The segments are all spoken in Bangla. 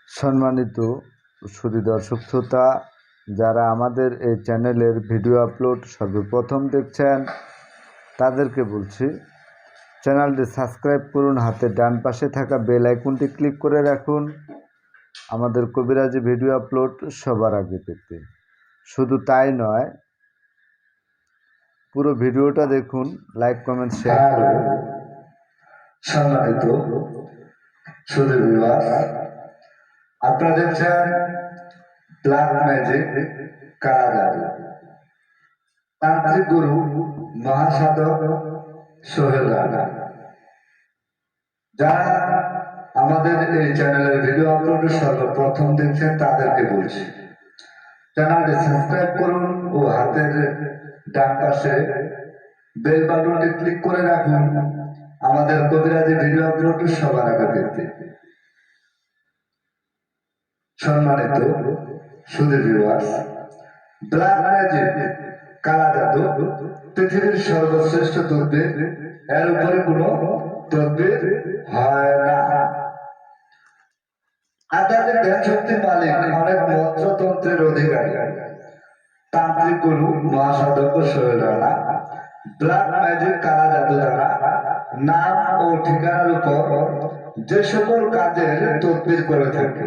সম্মানিত সুধী দর্শক শ্রোতা, যারা আমাদের এই চ্যানেলের ভিডিও আপলোড সর্বপ্রথম দেখছেন তাদেরকে বলছি, চ্যানেলটি সাবস্ক্রাইব করুন, হাতের ডান পাশে থাকা বেল আইকনটি ক্লিক করে রাখুন আমাদের কবিরাজি ভিডিও আপলোড সবার আগে পেতে। শুধু তাই নয়, পুরো ভিডিওটা দেখুন, লাইক কমেন্ট শেয়ার করুন। সম্মানিত সুধী ভিউয়ার্স, আপনারা দেখছেন ব্ল্যাক ম্যাজিক কালা জাদু, তান্ত্রিক গুরু মহাসাধক সোহেল রানা। যারা আমাদের এই চ্যানেলের ভিডিও আপলোড সর্বপ্রথম দেখছেন তাদেরকে বলছি, চ্যানেলটি সাবস্ক্রাইব করুন ও হাতের ডান পাশে বেল বাটনটি ক্লিক করে রাখুন আমাদের কবিরাজি ভিডিও আপলোড সবার আগে দেখতে। সম্মানিত সুধী ভিউয়ার্স, ব্ল্যাক ম্যাজিক কালা জাদু পৃথিবীর সর্বশ্রেষ্ঠ তদ্বির, এর উপরে কোনো তদ্বির হয় না। আধ্যাত্মিক জ্ঞান শক্তির মালিক, অনেক মন্ত্রতন্ত্রের অধিকারী তান্ত্রিক গুরু মহাসাধক সোহেল রানা ব্ল্যাক ম্যাজিক কালা জাদু দ্বারা নাম ও ঠিকানার উপর যে সকল কাজের তদবির করে থাকে,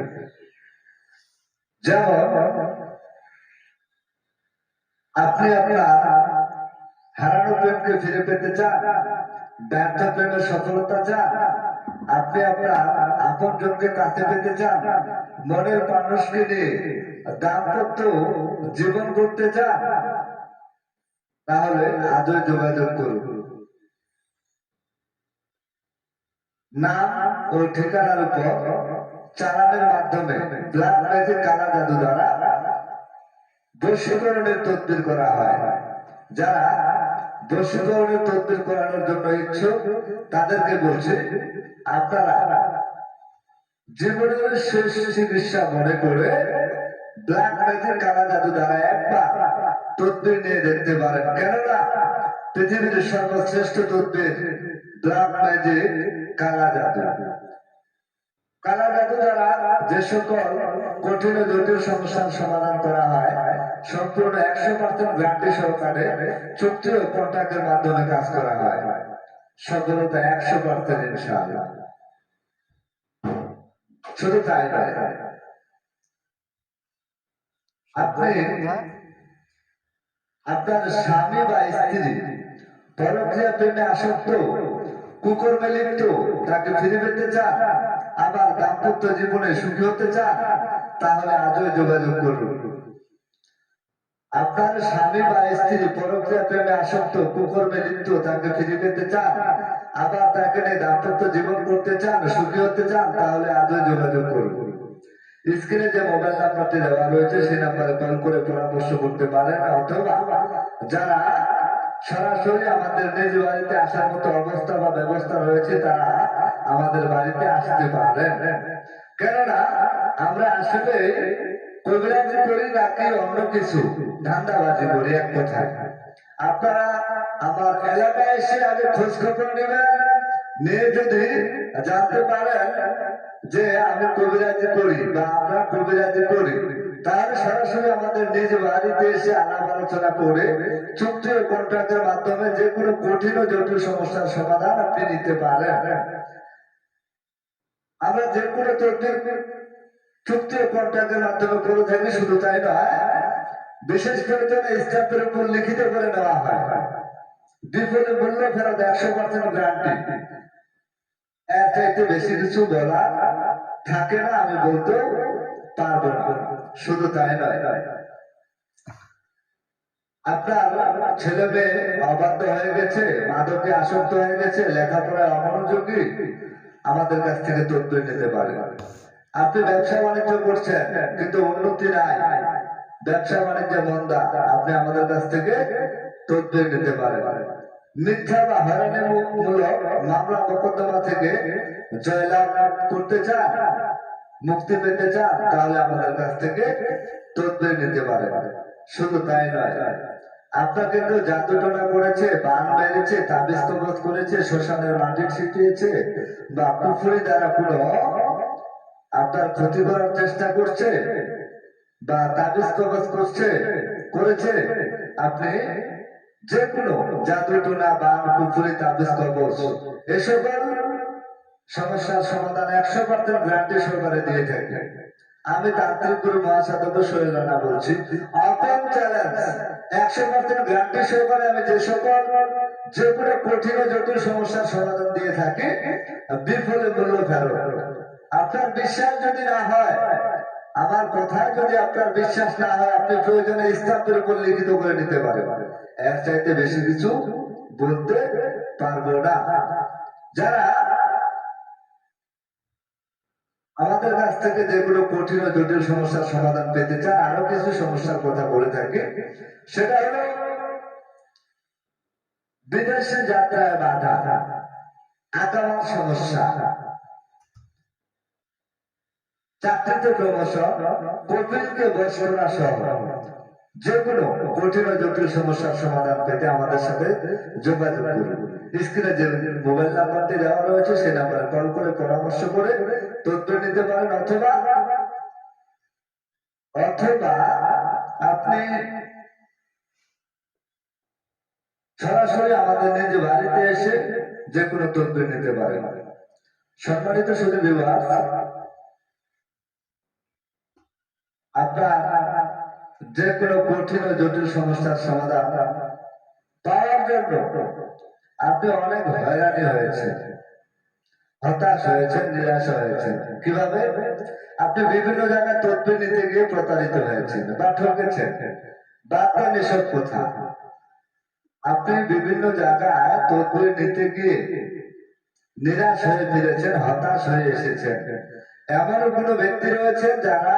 যেমন আপনি আপনার হারানো প্রেমকে ফিরে পেতে চান, ব্যর্থ প্রেমের সফলতা চান, আপনি আপনার আপন জনকে কাছে পেতে চান, মনের মানুষকে নিয়ে দাম্পত্য জীবন করতে চান, তাহলে আজই যোগাযোগ করুন। নাম ও ঠিকানার উপর চালানের মাধ্যমে ব্ল্যাক ম্যাজিক কালা জাদু দ্বারা বশীকরণের তদবির করা হয়। যারা বশীকরণের তদবির করানোর জন্য ইচ্ছুক তাদেরকে বলছে, আপনারা জীবনের শেষ চিকিৎসা মনে করে ব্ল্যাক ম্যাজিক কালা জাদু দ্বারা একবার তদবির নিয়ে দেখতে পারেন। কেননা পৃথিবীর সর্বশ্রেষ্ঠ তদবির ব্ল্যাক ম্যাজিক কালা জাদু। কালা জাদু দ্বারা যে সকল কঠিন ও জটিল সমস্যার সমাধান করা হয়, সম্পূর্ণ 100% গ্যারান্টি সহকারে চুক্তি ও কন্ট্রাক্টের মাধ্যমে কাজ করা হয়। সফলতা 100% ইনশাআল্লাহ। শুধু তাই নয়, আপনি আপনার স্বামী বা স্ত্রী পরক্রিয়া প্রেমে আসক্ত, কুকর্মে লিপ্ত, তাকে ফিরে পেতে চান, আবার দাম্পত্য জীবনে সুখী হতে চান, তাহলে আজই যোগাযোগ করুন। আপনার স্বামী বা স্ত্রী পরক্রিয়া প্রেমে আসক্ত, কুকর্মে লিপ্ত, তাকে ফিরে পেতে চান, আবার তাকে নিয়ে দাম্পত্য জীবন করতে চান, সুখী হতে চান, তাহলে আজই যোগাযোগ করুন। স্ক্রিনে যে মোবাইল নাম্বারটি দেওয়া রয়েছে সেই নাম্বারে কল করে পরামর্শ করতে পারেন, অথবা যারা সরাসরি আমাদের নিজ বাড়িতে আসার মতো অবস্থা বা ব্যবস্থা রয়েছে তারা আমাদের বাড়িতে আসতে পারেন। কেননা আমরা আসলে কবিরাজি করি নাকি অন্য কিছু ধান্দাবাজি করি, এক কথায়। আপনারা আমার এলাকায় এসে আগে খোঁজ খবর নেবেন, নিয়ে যদি জানতে পারেন যে আমি কবিরাজি করি বা আমরা কবিরাজি করি, তাহলে সরাসরি আমাদের নিজ বাড়িতে এসে আলাপ আলোচনা করে চুক্তি ও কন্ট্রাক্টের মাধ্যমে যে কোনো কঠিন ও জটিল সমস্যার সমাধান আপনি নিতে পারেন। আমরা যে কোনো চুক্তি ও কন্ট্রাক্টের মাধ্যমে করে থাকি। শুধু তাই নয়, বিশেষ প্রয়োজনে স্ট্যাম্পের উপর লিখিত করে নেওয়া হয়। বিপদে মূল্য ফেরত 100% গ্যারান্টি। এর চাইতে বেশি কিছু বলা থাকে না, আমি বলতে পারবো না। শুধু তাই নয়, আপনার ছেলে মেয়ে অবাধ্য হয়ে গেছে, মাদকে আসক্ত হয়ে গেছে, লেখাপড়ায় অমনোযোগী, আমাদের কাছ থেকে তদবির নিতে পারে। আপনি ব্যবসা বাণিজ্য করছেন কিন্তু উন্নতি নাই, ব্যবসা বাণিজ্য মন্দা, আপনি আমাদের কাছ থেকে তদবির নিতে পারেন। মিথ্যা বা হয়রানিমূলক মামলা মোকদ্দমা থেকে জয়লাভ করতে চান, মুক্তি পেতে চান, তাহলে আমাদের কাছ থেকে তদবির নিতে পারেন। শুধু তাই নয়, আপনাকে কেউ জাদু টোনা করেছে, বান মেরেছে, তাবিজ কবজ করেছে, শ্মশানের মাটি ছিটিয়েছে, বা পুকুরি দ্বারা কোনো আপনার ক্ষতি করার চেষ্টা করছে, বা তাবিজ কবজ করেছে, আপনি যে কোনো জাদু টোনা, বান, পুকুরি, তাবিজ কবজ এসব সমস্যার সমাধান 100% গ্যারান্টি সহকারে দিয়ে থাকে। আমি তান্ত্রিক গুরু মহাসাধক সোহেল রানা বলছি, ওপেন চ্যালেঞ্জ, 100% গ্যারান্টি সহকারে আমি যে সকল যে কোনো কঠিন ও জটিল সমস্যার সমাধান দিয়ে থাকি, বিফলে মূল্য ফেরত। আপনার বিশ্বাস যদি না হয়, আমার কথায় যদি আপনার বিশ্বাস না হয়, আপনি প্রয়োজনে স্থাপের উপর লিখিত করে নিতে পারেন। এর চাইতে বেশি কিছু বলতে পারবো না। যারা আমাদের কাছ থেকে যেগুলো কঠিন ও জটিল সমস্যার সমাধান পেতে চান, আরো কিছু সমস্যার কথা বলে থাকে, সেটা হলো বিদেশে যাত্রায় বাধা, আগামার সমস্যা, চাকরিতে প্রমোশন, কর্মীকে বয়স করা সহ যেগুলো কঠিন ও জটিল সমস্যার সমাধান পেতে আমাদের সাথে যোগাযোগ করুন। স্ক্রিনে যে মোবাইল নাম্বারটি দেওয়া রয়েছে সেই নাম্বারে কল করে পরামর্শ করে তথ্য নিতে পারেন, অথবা আপনি সরাসরি আমাদের নিজ বাড়িতে এসে যে কোনো তথ্য নিতে পারেন। সম্মানিত সুধী ভিউয়ার্স, আপনার যে কোনো কঠিন ও জটিল সমস্যার সমাধান পাওয়ার জন্য আপনি অনেক হয়রানি হয়েছে, হতাশ হয়েছেন, নিরাশ হয়েছেন। কিভাবে? আপনি বিভিন্ন জায়গায় তথ্য নিতে গিয়ে প্রতারিত হয়েছেন বা ঠকেছেন, বার্তা নিষেধ কথা। আপনি বিভিন্ন জায়গায় তথ্য নিতে গিয়ে নিরাশ হয়ে ফিরেছেন, হতাশ হয়ে এসেছেন। এমন কোনো ব্যক্তি রয়েছে যারা